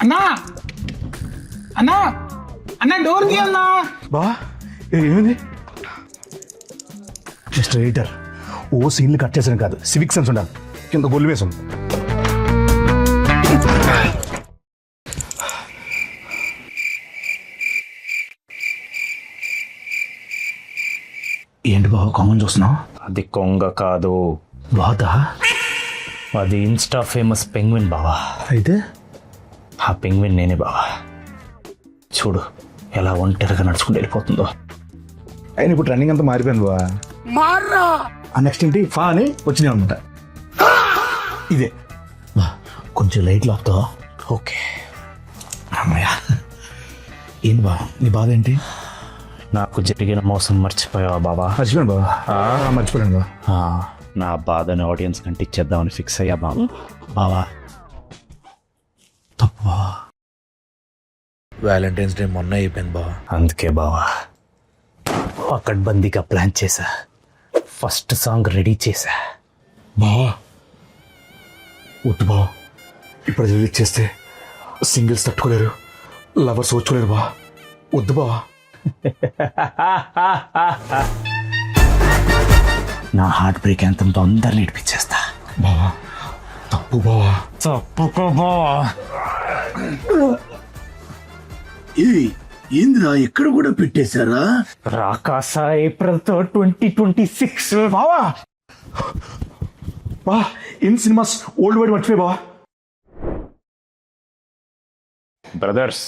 అన్నా అన్నా అన్నా డోర్ తీ అన్నా. బా ఏమైంది? మిస్టర్ ఎడిటర్, ఓ సీన్లు కట్ చేసాను కాదు, సివిక్ సెన్స్ ఉండాలి. కింద గొల్లు వేసాం. ఏంటి బాబు కామన్ చూస్తున్నావు? అది కొంగ కాదు, బాదా? అది ఇన్స్టా ఫేమస్ పెంగ్విన్ బావా. అయితే ఆ పెంగ్విన్ నేనే బావా. చూడు ఎలా ఒంటరిగా నడుచుకుంటూ వెళ్ళిపోతుందో. అయినా ఇప్పుడు రన్నింగ్ అంతా మారిపోయింది బా. ఆ నెక్స్ట్ ఏంటి ఫా అని వచ్చినాయి అనమాట. ఇదే బా, కొంచెం లైట్లు ఆపుతావా? ఓకే. అమ్మయ్య. ఏంటి బా నీ బాధ ఏంటి? నాకు జరిగిన మోసం మర్చిపోయావా బావా? మర్చిపోయాను బాబా, మర్చిపోయాను బా. నా బాధని ఆడియన్స్ కంటే ఇచ్చేద్దామని ఫిక్స్ అయ్యా బావా. బావా తప్పు. వ్యాలంటైన్స్ డే మొన్న అయిపోయింది బావా. అందుకే బావా పకడ్బందీగా ప్లాన్ చేశా. ఫస్ట్ సాంగ్ రెడీ చేశా. బావా వద్దు బావా, ఇప్పుడు రిలీజ్ చేస్తే సింగిల్స్ తట్టుకోలేరు, లవర్స్ వచ్చుకోలేరు బా. వద్దు బావా. నా హార్ట్ బ్రేక్ ఎంతంతో అందరిని నేర్పించేస్తా. బావా తప్పు బావా. తప్పుకో బావా. ఏంద్రా ఎక్కడ కూడా పెట్టేశారా? రాకాస ఏప్రిల్తో 2026 బావా బా ఇన్ సినిమాస్ ఓల్డ్ వైడ్ మర్చిపోయి బావా. బ్రదర్స్